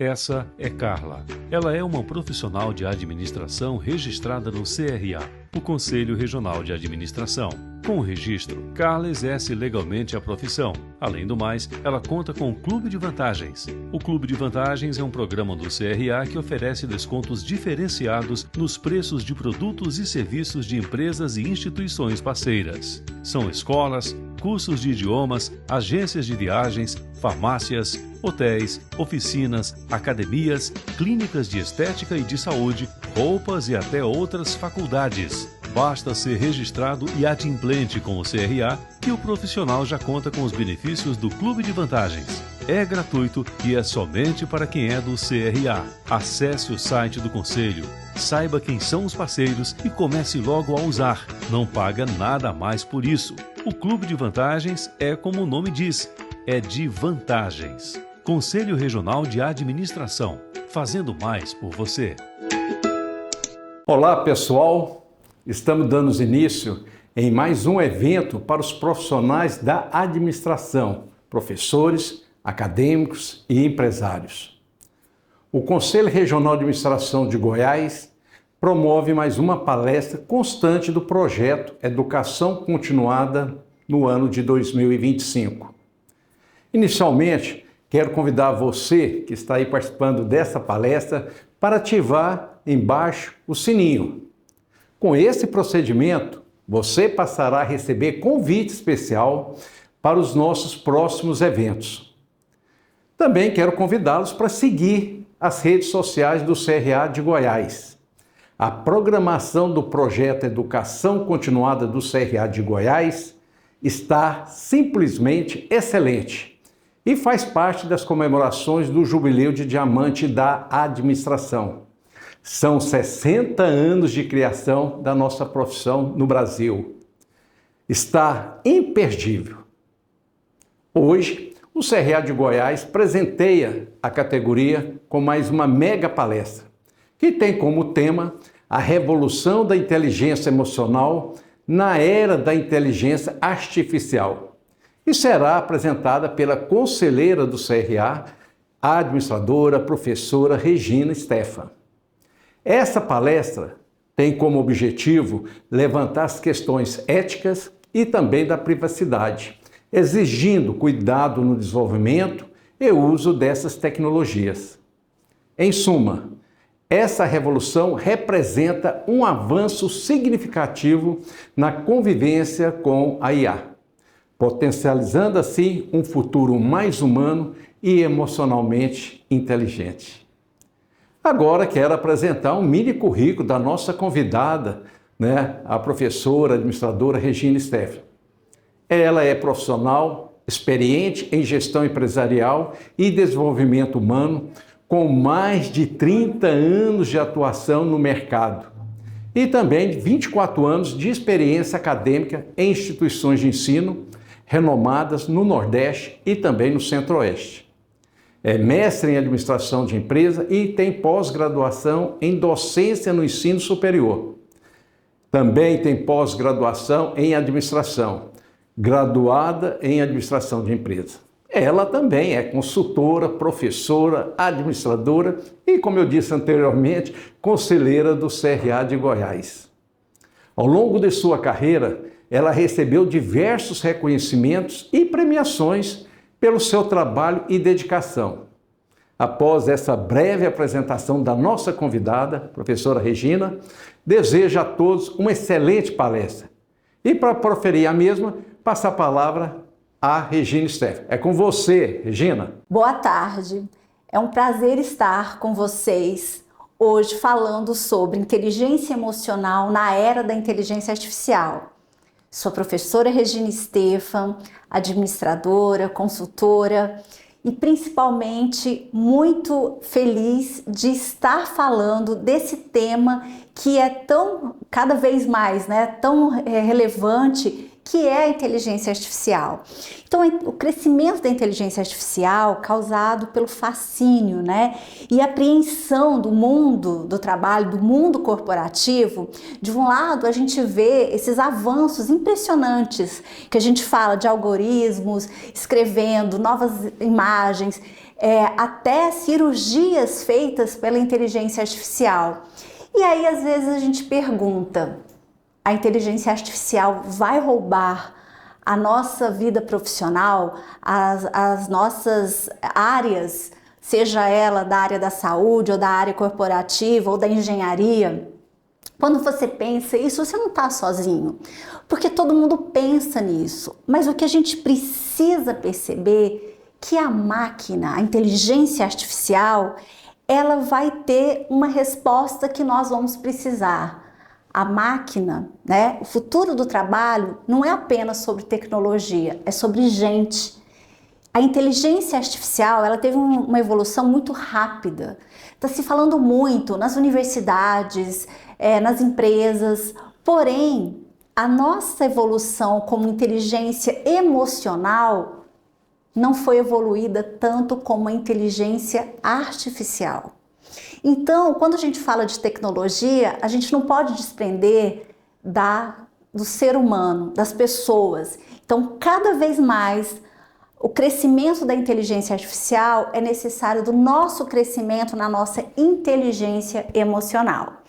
Essa é Carla. Ela é uma profissional de administração registrada no CRA, o Conselho Regional de Administração. Com o registro, Carla exerce legalmente a profissão. Além do mais, ela conta com o Clube de Vantagens. O Clube de Vantagens é um programa do CRA que oferece descontos diferenciados nos preços de produtos e serviços de empresas e instituições parceiras. São escolas, cursos de idiomas, agências de viagens, farmácias, hotéis, oficinas, academias, clínicas de estética e de saúde, roupas e até outras faculdades. Basta ser registrado e adimplente com o CRA que o profissional já conta com os benefícios do Clube de Vantagens. É gratuito e é somente para quem é do CRA. Acesse o site do Conselho, saiba quem são os parceiros e comece logo a usar. Não paga nada a mais por isso. O Clube de Vantagens é como o nome diz, é de vantagens. Conselho Regional de Administração, fazendo mais por você. Olá pessoal, estamos dando início em mais um evento para os profissionais da administração, professores, acadêmicos e empresários. O Conselho Regional de Administração de Goiás promove mais uma palestra constante do projeto Educação Continuada no ano de 2025. Inicialmente, quero convidar você que está aí participando dessa palestra para ativar embaixo o sininho. Com esse procedimento, você passará a receber convite especial para os nossos próximos eventos. Também quero convidá-los para seguir as redes sociais do CRA de Goiás. A programação do projeto Educação Continuada do CRA de Goiás está simplesmente excelente e faz parte das comemorações do Jubileu de Diamante da Administração. São 60 anos de criação da nossa profissão no Brasil. Está imperdível. Hoje, o CRA de Goiás presenteia a categoria com mais uma mega palestra, que tem como tema a revolução da inteligência emocional na era da inteligência artificial. E será apresentada pela conselheira do CRA, a administradora, professora Regina Stefan. Essa palestra tem como objetivo levantar as questões éticas e também da privacidade, exigindo cuidado no desenvolvimento e uso dessas tecnologias. Em suma, essa revolução representa um avanço significativo na convivência com a IA, potencializando assim um futuro mais humano e emocionalmente inteligente. Agora quero apresentar um mini currículo da nossa convidada, a professora administradora Regina Stefan. Ela é profissional, experiente em gestão empresarial e desenvolvimento humano, com mais de 30 anos de atuação no mercado e também 24 anos de experiência acadêmica em instituições de ensino renomadas no Nordeste e também no Centro-Oeste. É mestre em administração de empresa e tem pós-graduação em docência no ensino superior. Também tem pós-graduação em administração, graduada em administração de empresa. Ela também é consultora, professora, administradora e, como eu disse anteriormente, conselheira do CRA de Goiás. Ao longo de sua carreira, ela recebeu diversos reconhecimentos e premiações pelo seu trabalho e dedicação. Após essa breve apresentação da nossa convidada, professora Regina, desejo a todos uma excelente palestra. E para proferir a mesma, passo a palavra a Regina Stefan. É com você, Regina. Boa tarde. É um prazer estar com vocês hoje falando sobre inteligência emocional na era da inteligência artificial. Sou a professora Regina Stefan, administradora, consultora e principalmente muito feliz de estar falando desse tema que é tão, cada vez mais, tão relevante, que é a inteligência artificial. Então, o crescimento da inteligência artificial causado pelo fascínio, né, e apreensão do mundo do trabalho, do mundo corporativo, de um lado a gente vê esses avanços impressionantes, que a gente fala de algoritmos, escrevendo novas imagens, até cirurgias feitas pela inteligência artificial. E aí, às vezes, a gente pergunta, a inteligência artificial vai roubar a nossa vida profissional, as nossas áreas, seja ela da área da saúde, ou da área corporativa, ou da engenharia? Quando você pensa isso, você não está sozinho, porque todo mundo pensa nisso. Mas o que a gente precisa perceber é que a máquina, a inteligência artificial, ela vai ter uma resposta que nós vamos precisar. A máquina, né, o futuro do trabalho não é apenas sobre tecnologia, é sobre gente. A inteligência artificial, ela teve uma evolução muito rápida. Está se falando muito nas universidades, nas empresas, porém, a nossa evolução como inteligência emocional não foi evoluída tanto como a inteligência artificial. Então, quando a gente fala de tecnologia, a gente não pode desprender do ser humano, das pessoas. Então, cada vez mais, o crescimento da inteligência artificial é necessário do nosso crescimento na nossa inteligência emocional.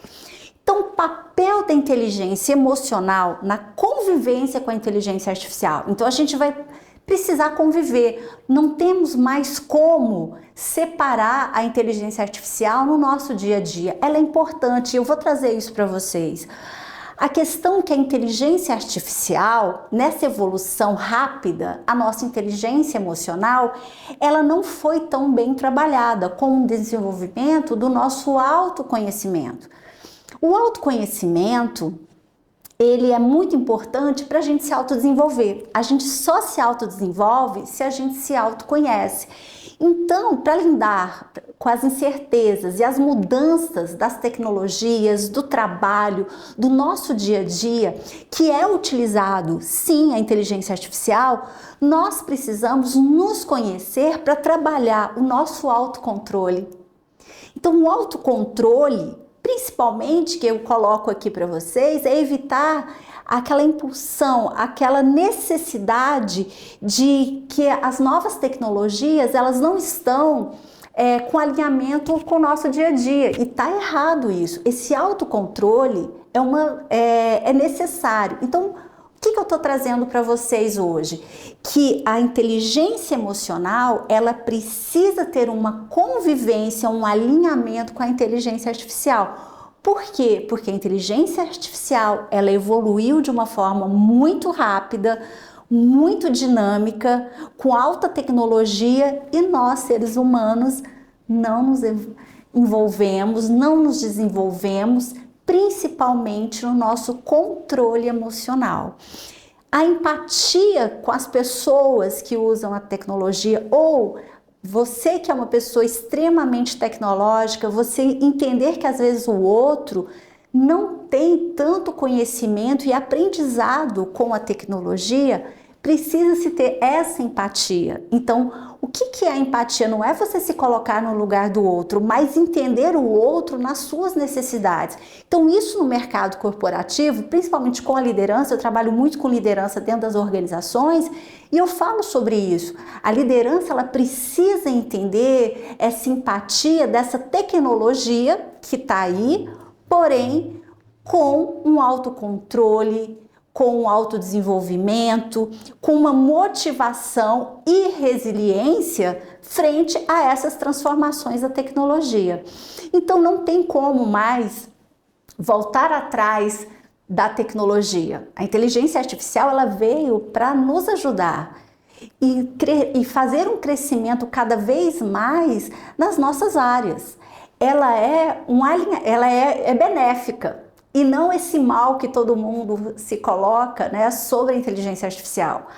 Então, o papel da inteligência emocional na convivência com a inteligência artificial. Então, a gente vai precisar conviver. Não temos mais como separar a inteligência artificial no nosso dia a dia. Ela é importante, eu vou trazer isso para vocês. A questão é que a inteligência artificial, nessa evolução rápida, a nossa inteligência emocional, ela não foi tão bem trabalhada com o desenvolvimento do nosso autoconhecimento. O autoconhecimento, ele é muito importante para a gente se autodesenvolver. A gente só se autodesenvolve se a gente se autoconhece. Então, para lidar com as incertezas e as mudanças das tecnologias, do trabalho, do nosso dia a dia, que é utilizado, sim, a inteligência artificial, nós precisamos nos conhecer para trabalhar o nosso autocontrole. Então, o autocontrole, principalmente, que eu coloco aqui para vocês, é evitar aquela impulsão, aquela necessidade de que as novas tecnologias, elas não estão com alinhamento com o nosso dia a dia. E tá errado isso. Esse autocontrole é necessário. Então, o que eu estou trazendo para vocês hoje? Que a inteligência emocional, ela precisa ter uma convivência, um alinhamento com a inteligência artificial. Por quê? Porque a inteligência artificial, ela evoluiu de uma forma muito rápida, muito dinâmica, com alta tecnologia, e nós, seres humanos, não nos envolvemos, não nos desenvolvemos, principalmente no nosso controle emocional. A empatia com as pessoas que usam a tecnologia, ou você que é uma pessoa extremamente tecnológica, você entender que às vezes o outro não tem tanto conhecimento e aprendizado com a tecnologia, precisa-se ter essa empatia. Então, o que é a empatia? Não é você se colocar no lugar do outro, mas entender o outro nas suas necessidades. Então, isso no mercado corporativo, principalmente com a liderança, eu trabalho muito com liderança dentro das organizações, e eu falo sobre isso. A liderança, ela precisa entender essa empatia dessa tecnologia que está aí, porém, com um autocontrole, com um autodesenvolvimento, com uma motivação e resiliência frente a essas transformações da tecnologia. Então, não tem como mais voltar atrás da tecnologia. A inteligência artificial, ela veio para nos ajudar e fazer um crescimento cada vez mais nas nossas áreas. Ela é benéfica. E não esse mal que todo mundo se coloca, né, sobre a inteligência artificial.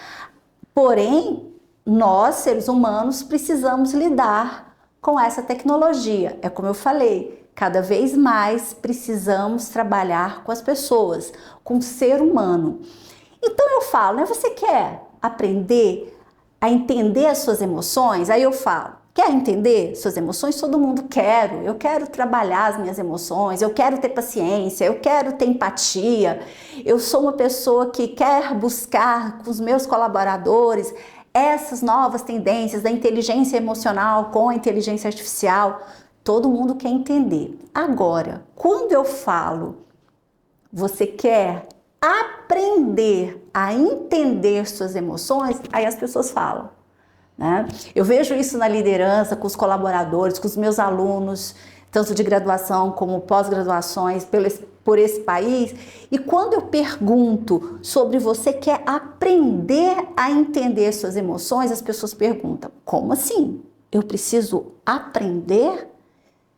Porém, nós, seres humanos, precisamos lidar com essa tecnologia. É como eu falei, cada vez mais precisamos trabalhar com as pessoas, com o ser humano. Então eu falo, né? Você quer aprender a entender as suas emoções? Aí eu falo, quer entender suas emoções? Todo mundo quer. Eu quero trabalhar as minhas emoções, eu quero ter paciência, eu quero ter empatia. Eu sou uma pessoa que quer buscar com os meus colaboradores essas novas tendências da inteligência emocional com a inteligência artificial. Todo mundo quer entender. Agora, quando eu falo, você quer aprender a entender suas emoções, aí as pessoas falam, né? Eu vejo isso na liderança, com os colaboradores, com os meus alunos, tanto de graduação como pós-graduações por esse país. E quando eu pergunto sobre você quer aprender a entender suas emoções, as pessoas perguntam, como assim? Eu preciso aprender?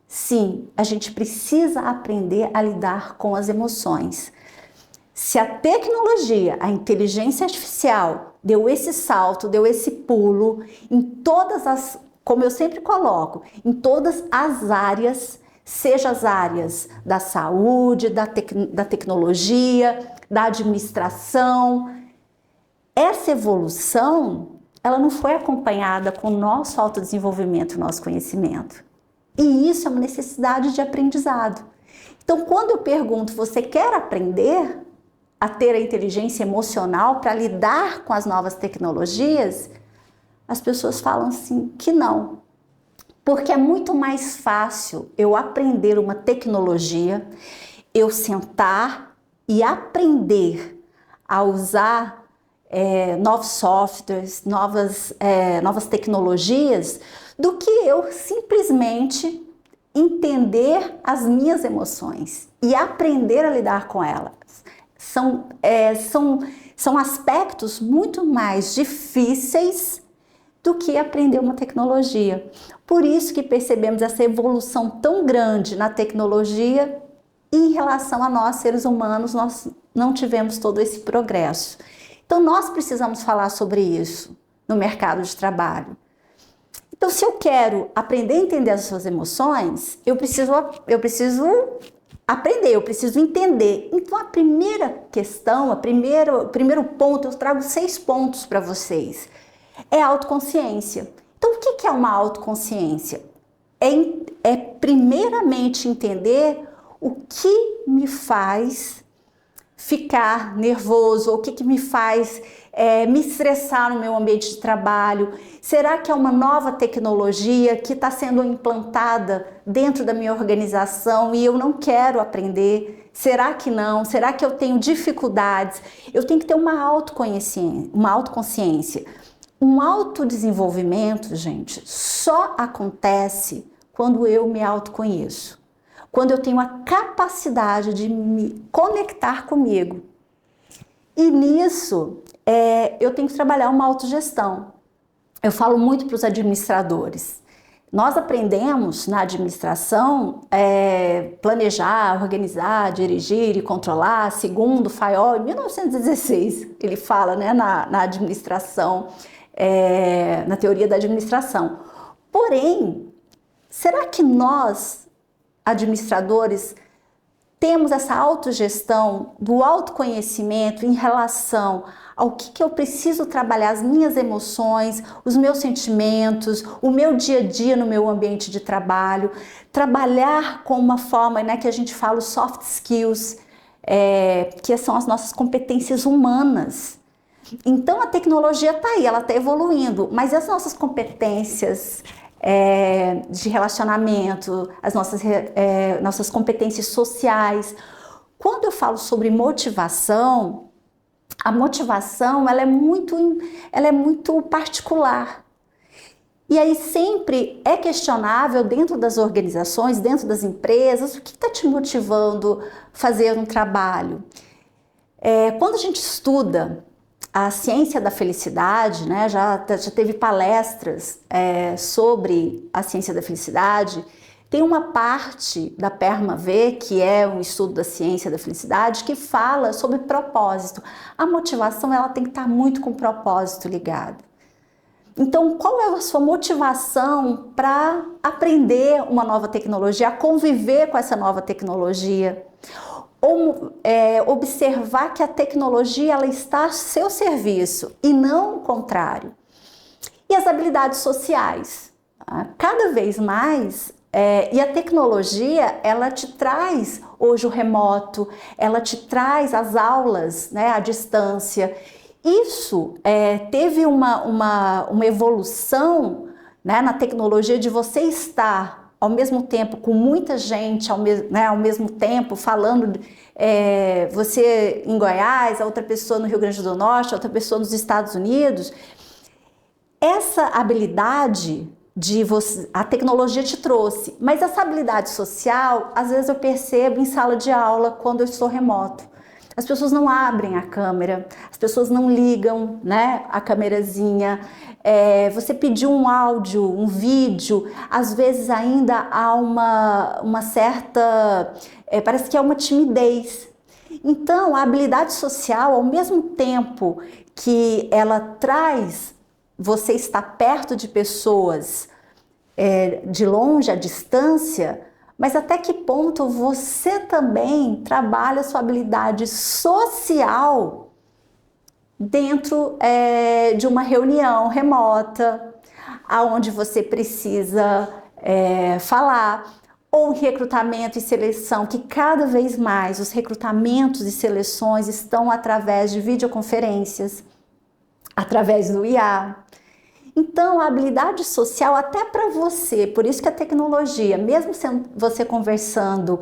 Sim, a gente precisa aprender a lidar com as emoções. Se a tecnologia, a inteligência artificial, deu esse salto, deu esse pulo em todas as, como eu sempre coloco, em todas as áreas, seja as áreas da saúde, da tecnologia, da administração, essa evolução, ela não foi acompanhada com o nosso autodesenvolvimento, nosso conhecimento. E isso é uma necessidade de aprendizado. Então, quando eu pergunto, você quer aprender a ter a inteligência emocional para lidar com as novas tecnologias, as pessoas falam assim que não. Porque é muito mais fácil eu aprender uma tecnologia, eu sentar e aprender a usar novos softwares, novas tecnologias, do que eu simplesmente entender as minhas emoções e aprender a lidar com elas. São aspectos muito mais difíceis do que aprender uma tecnologia. Por isso que percebemos essa evolução tão grande na tecnologia e em relação a nós, seres humanos, nós não tivemos todo esse progresso. Então nós precisamos falar sobre isso no mercado de trabalho. Então, se eu quero aprender a entender as suas emoções, eu preciso aprender, eu preciso entender. Então, a primeira questão, o primeiro ponto, eu trago 6 pontos para vocês. É a autoconsciência. Então, o que é uma autoconsciência? É primeiramente entender o que me faz ficar nervoso, o que me faz me estressar no meu ambiente de trabalho. Será que é uma nova tecnologia que está sendo implantada dentro da minha organização e eu não quero aprender? Será que não? Será que eu tenho dificuldades? Eu tenho que ter uma autoconsciência. Um autodesenvolvimento, gente, só acontece quando eu me autoconheço. Quando eu tenho a capacidade de me conectar comigo. E nisso, eu tenho que trabalhar uma autogestão. Eu falo muito para os administradores. Nós aprendemos na administração planejar, organizar, dirigir e controlar, segundo Fayol, em 1916, ele fala, né, na administração, na teoria da administração. Porém, será que nós, administradores, temos essa autogestão do autoconhecimento em relação ao que eu preciso trabalhar, as minhas emoções, os meus sentimentos, o meu dia a dia no meu ambiente de trabalho, trabalhar com uma forma, né, que a gente fala os soft skills, que são as nossas competências humanas. Então a tecnologia está aí, ela está evoluindo, mas as nossas competências de relacionamento, as nossas competências sociais. Quando eu falo sobre motivação, a motivação ela é muito particular. E aí sempre é questionável dentro das organizações, dentro das empresas, o que está te motivando a fazer um trabalho. Quando a gente estuda a ciência da felicidade, né, já teve palestras sobre a ciência da felicidade. Tem uma parte da PERMA-V, que é um estudo da ciência da felicidade, que fala sobre propósito. A motivação ela tem que estar muito com o propósito ligado. Então, qual é a sua motivação para aprender uma nova tecnologia, a conviver com essa nova tecnologia? observar que a tecnologia ela está a seu serviço e não o contrário. E as habilidades sociais, tá? Cada vez mais, e a tecnologia ela te traz hoje o remoto, ela te traz as aulas, né, à distância. Isso teve uma evolução, né, na tecnologia de você estar ao mesmo tempo com muita gente, ao mesmo tempo falando, você em Goiás, a outra pessoa no Rio Grande do Norte, a outra pessoa nos Estados Unidos. Essa habilidade a tecnologia te trouxe, mas essa habilidade social, às vezes eu percebo em sala de aula quando eu estou remoto. As pessoas não abrem a câmera, as pessoas não ligam, né, a câmerazinha. Você pediu um áudio, um vídeo, às vezes ainda há uma certa, parece que é uma timidez. Então, a habilidade social, ao mesmo tempo que ela traz você está perto de pessoas de longe, à distância, mas até que ponto você também trabalha a sua habilidade social dentro de uma reunião remota, aonde você precisa falar, ou recrutamento e seleção, que cada vez mais os recrutamentos e seleções estão através de videoconferências, através do IA. Então, a habilidade social, até para você, por isso que a tecnologia, mesmo você conversando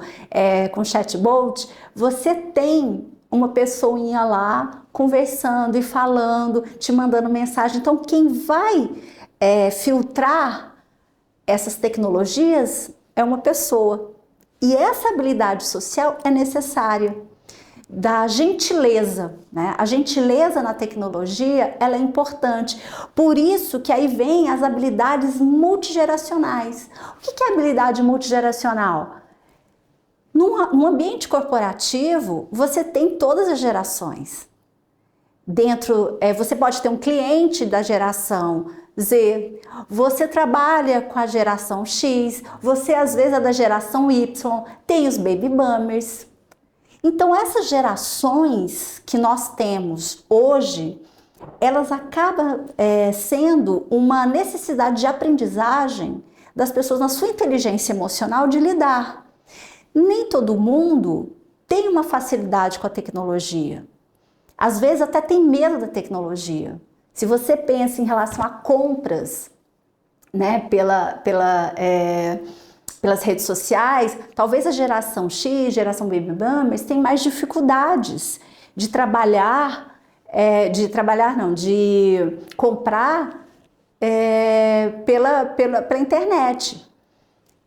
com chatbot, você tem uma pessoinha lá conversando e falando, te mandando mensagem. Então, quem vai filtrar essas tecnologias é uma pessoa. E essa habilidade social é necessária. Da gentileza, né? A gentileza na tecnologia, ela é importante. Por isso que aí vem as habilidades multigeracionais. O que é habilidade multigeracional? Num ambiente corporativo, você tem todas as gerações. Você pode ter um cliente da geração Z, você trabalha com a geração X, você às vezes é da geração Y, tem os baby boomers. Então, essas gerações que nós temos hoje, elas acabam sendo uma necessidade de aprendizagem das pessoas na sua inteligência emocional de lidar. Nem todo mundo tem uma facilidade com a tecnologia. Às vezes até tem medo da tecnologia. Se você pensa em relação a compras, né, pelas redes sociais, talvez a geração X, geração Baby Boomers, tem mais dificuldades de de comprar pela internet.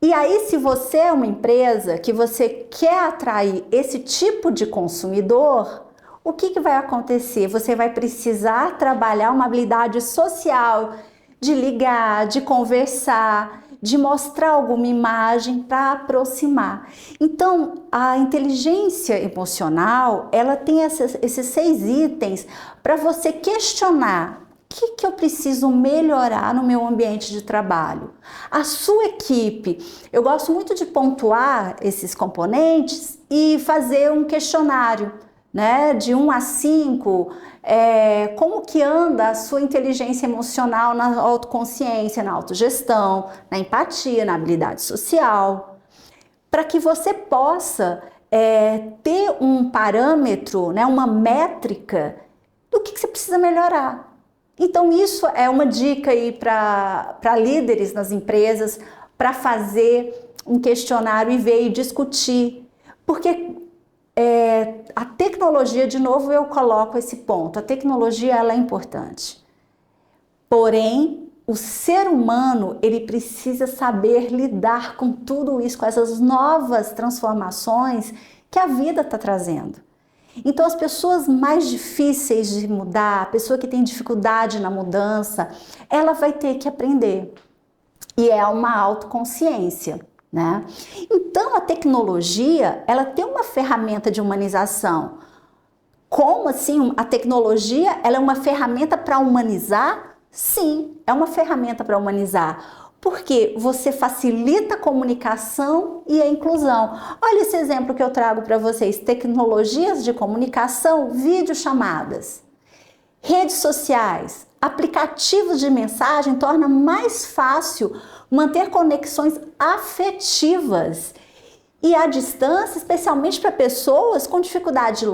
E aí, se você é uma empresa que você quer atrair esse tipo de consumidor, o que vai acontecer? Você vai precisar trabalhar uma habilidade social de ligar, de conversar, de mostrar alguma imagem para aproximar. Então, a inteligência emocional, ela tem esses 6 itens para você questionar o que eu preciso melhorar no meu ambiente de trabalho. A sua equipe, eu gosto muito de pontuar esses componentes e fazer um questionário, né, de 1 a 5, como que anda a sua inteligência emocional na autoconsciência, na autogestão, na empatia, na habilidade social, para que você possa ter um parâmetro, né, uma métrica do que você precisa melhorar. Então isso é uma dica aí para líderes nas empresas, para fazer um questionário e ver e discutir, porque a tecnologia, de novo eu coloco esse ponto, a tecnologia ela é importante, porém o ser humano ele precisa saber lidar com tudo isso, com essas novas transformações que a vida está trazendo. Então as pessoas mais difíceis de mudar, a pessoa que tem dificuldade na mudança, ela vai ter que aprender, e é uma autoconsciência, né? Então a tecnologia, ela tem uma ferramenta de humanização. Como assim? A tecnologia, ela é uma ferramenta para humanizar? Sim, é uma ferramenta para humanizar. Porque você facilita a comunicação e a inclusão. Olha esse exemplo que eu trago para vocês: tecnologias de comunicação, videochamadas, redes sociais, aplicativos de mensagem torna mais fácil manter conexões afetivas e à distância, especialmente para pessoas com dificuldade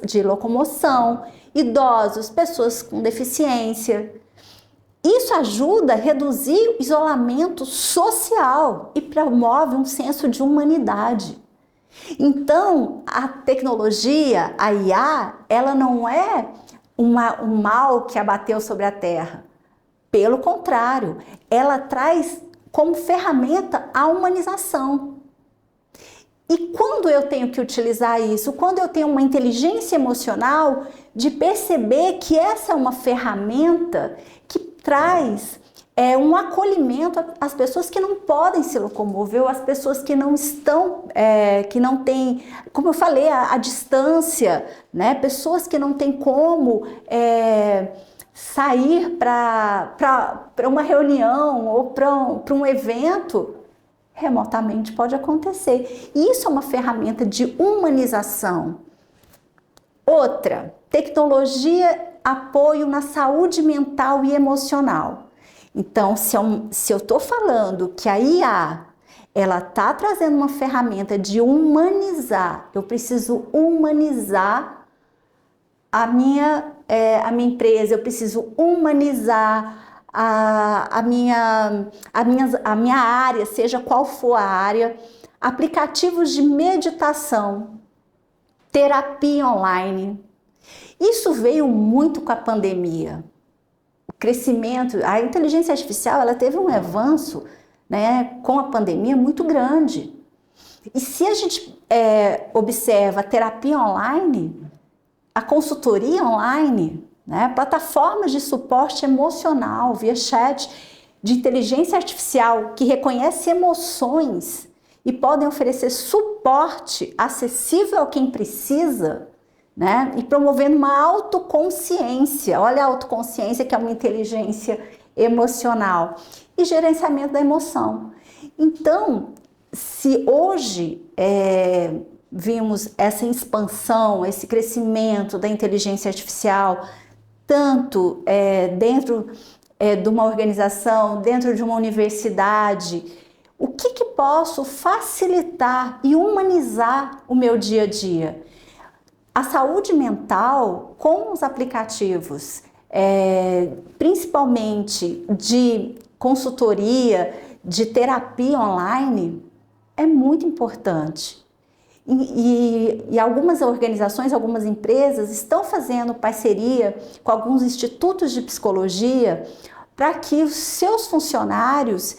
de locomoção, idosos, pessoas com deficiência. Isso ajuda a reduzir o isolamento social e promove um senso de humanidade. Então, a tecnologia, a IA, ela não é um mal que abateu sobre a Terra. Pelo contrário, ela traz como ferramenta a humanização. E quando eu tenho que utilizar isso? Quando eu tenho uma inteligência emocional de perceber que essa é uma ferramenta que traz um acolhimento às pessoas que não podem se locomover, ou às pessoas que não estão, que não têm, como eu falei, a distância, né? Pessoas que não têm como sair para uma reunião ou para um evento. Remotamente pode acontecer. Isso é uma ferramenta de humanização. Outra, tecnologia, apoio na saúde mental e emocional. Então, se eu estou falando que a IA, ela está trazendo uma ferramenta de humanizar, eu preciso humanizar a minha empresa, eu preciso humanizar a minha área, seja qual for a área, aplicativos de meditação, terapia online. Isso veio muito com a pandemia. O crescimento, a inteligência artificial, ela teve um avanço, né, com a pandemia muito grande. E se a gente observa a terapia online, a consultoria online, né, plataformas de suporte emocional via chat, de inteligência artificial que reconhece emoções e podem oferecer suporte acessível a quem precisa, né, e promovendo uma autoconsciência. Olha a autoconsciência, que é uma inteligência emocional, e gerenciamento da emoção. Então, se hoje vimos essa expansão, esse crescimento da inteligência artificial, tanto dentro de uma organização, dentro de uma universidade, o que posso facilitar e humanizar o meu dia a dia? A saúde mental com os aplicativos, principalmente de consultoria, de terapia online, é muito importante. E algumas organizações, algumas empresas estão fazendo parceria com alguns institutos de psicologia para que os seus funcionários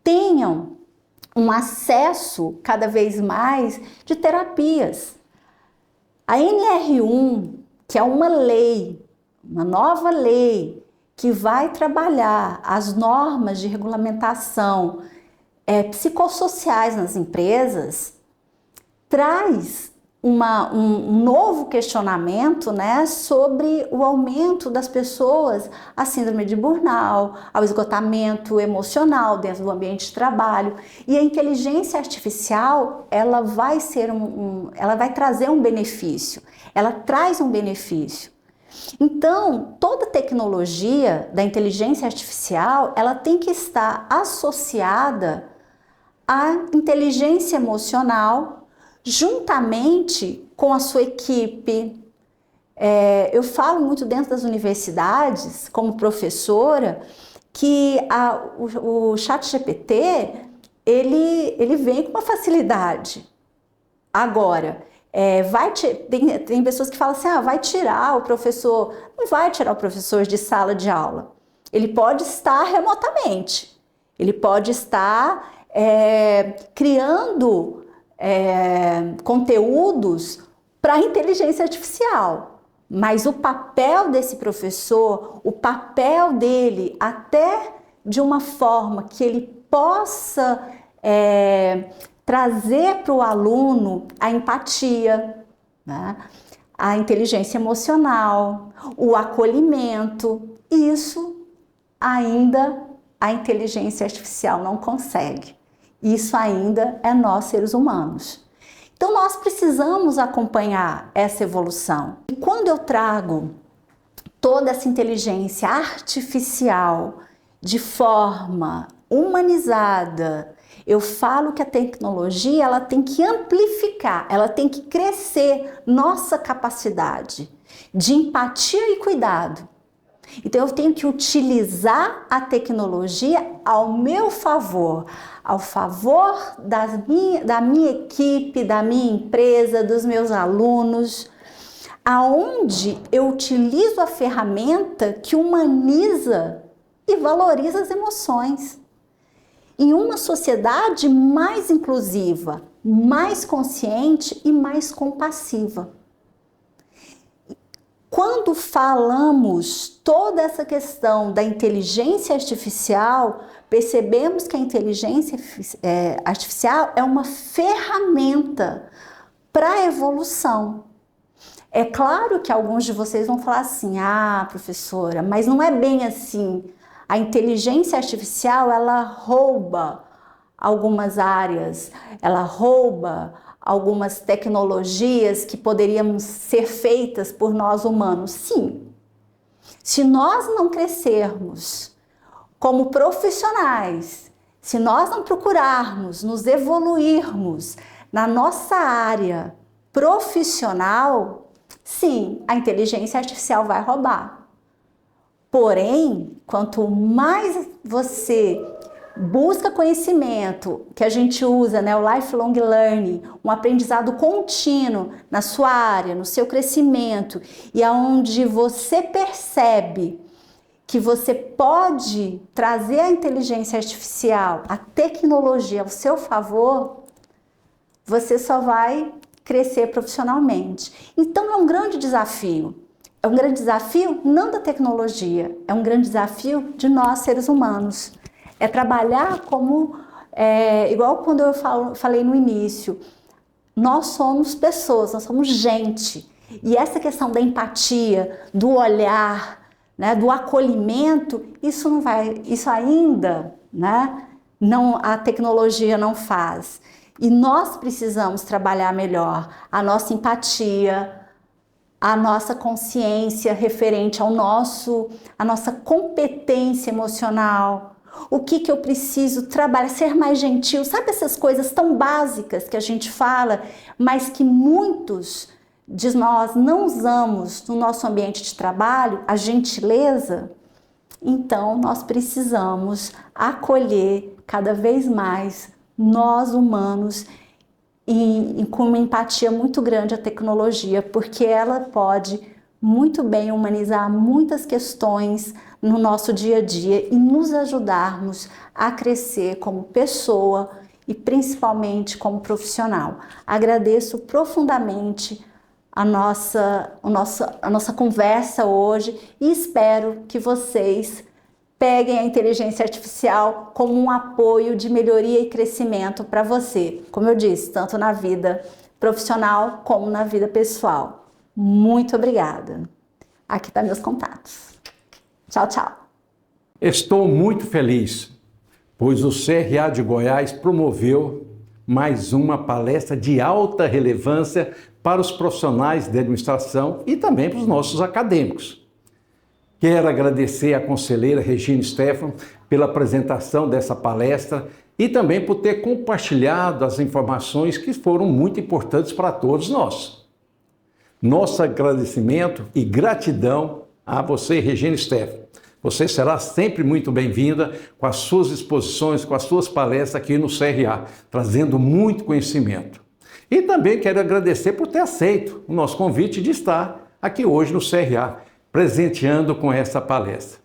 tenham um acesso cada vez mais de terapias. A NR1, que é uma lei, uma nova lei, que vai trabalhar as normas de regulamentação psicossociais nas empresas, traz um novo questionamento, né, sobre o aumento das pessoas à síndrome de burnout, ao esgotamento emocional dentro do ambiente de trabalho. E a inteligência artificial, ela vai trazer um benefício, ela traz um benefício. Então, toda tecnologia da inteligência artificial, ela tem que estar associada à inteligência emocional, juntamente com a sua equipe. Eu falo muito dentro das universidades, como professora, que o ChatGPT, ele vem com uma facilidade. Agora, tem pessoas que falam assim, vai tirar o professor. Não vai tirar o professor de sala de aula. Ele pode estar remotamente. Ele pode estar criando conteúdos para a inteligência artificial, mas o papel desse professor, o papel dele, até de uma forma que ele possa trazer para o aluno a empatia, né? A inteligência emocional, o acolhimento, isso ainda a inteligência artificial não consegue. Isso ainda é nós, seres humanos. Então, nós precisamos acompanhar essa evolução. E quando eu trago toda essa inteligência artificial de forma humanizada, eu falo que a tecnologia ela tem que amplificar, ela tem que crescer nossa capacidade de empatia e cuidado. Então, eu tenho que utilizar a tecnologia ao meu favor, ao favor da minha equipe, da minha empresa, dos meus alunos, aonde eu utilizo a ferramenta que humaniza e valoriza as emoções. Em uma sociedade mais inclusiva, mais consciente e mais compassiva. Quando falamos toda essa questão da inteligência artificial, percebemos que a inteligência artificial é uma ferramenta para a evolução. É claro que alguns de vocês vão falar assim, professora, mas não é bem assim. A inteligência artificial, ela rouba algumas áreas, ela rouba algumas tecnologias que poderiam ser feitas por nós humanos. Sim, se nós não crescermos como profissionais, se nós não procurarmos nos evoluirmos na nossa área profissional, sim, a inteligência artificial vai roubar. Porém, quanto mais você busca conhecimento, que a gente usa, o lifelong learning, um aprendizado contínuo na sua área, no seu crescimento, e aonde você percebe que você pode trazer a inteligência artificial, a tecnologia ao seu favor, você só vai crescer profissionalmente. Então é um grande desafio. É um grande desafio não da tecnologia, é um grande desafio de nós, seres humanos. É trabalhar igual quando eu falei no início, nós somos pessoas, nós somos gente. E essa questão da empatia, do olhar, do acolhimento, isso ainda, a tecnologia não faz. E nós precisamos trabalhar melhor a nossa empatia, a nossa consciência referente à nossa competência emocional. O que eu preciso trabalhar, ser mais gentil, sabe essas coisas tão básicas que a gente fala, mas que muitos de nós não usamos no nosso ambiente de trabalho, a gentileza? Então, nós precisamos acolher cada vez mais nós humanos e com uma empatia muito grande a tecnologia, porque ela pode muito bem humanizar muitas questões no nosso dia a dia e nos ajudarmos a crescer como pessoa e principalmente como profissional. Agradeço profundamente a nossa conversa hoje e espero que vocês peguem a inteligência artificial como um apoio de melhoria e crescimento para você, como eu disse, tanto na vida profissional como na vida pessoal. Muito obrigada. Aqui estão meus contatos. Tchau, tchau. Estou muito feliz, pois o CRA de Goiás promoveu mais uma palestra de alta relevância para os profissionais de administração e também para os nossos acadêmicos. Quero agradecer à conselheira Regina Stefan pela apresentação dessa palestra e também por ter compartilhado as informações que foram muito importantes para todos nós. Nosso agradecimento e gratidão a você, Regina Stefan. Você será sempre muito bem-vinda com as suas exposições, com as suas palestras aqui no CRA, trazendo muito conhecimento. E também quero agradecer por ter aceito o nosso convite de estar aqui hoje no CRA, presenteando com essa palestra.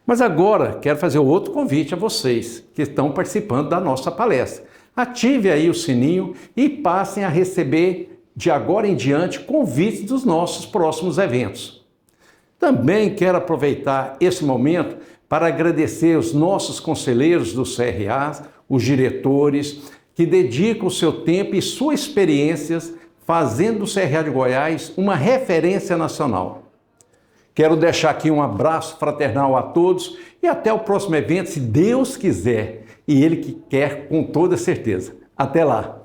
Mas agora quero fazer outro convite a vocês que estão participando da nossa palestra. Ative aí o sininho e passem a receber de agora em diante convites dos nossos próximos eventos. Também quero aproveitar esse momento para agradecer os nossos conselheiros do CRA, os diretores, que dedicam o seu tempo e suas experiências fazendo do CRA de Goiás uma referência nacional. Quero deixar aqui um abraço fraternal a todos e até o próximo evento, se Deus quiser, e Ele que quer com toda certeza. Até lá!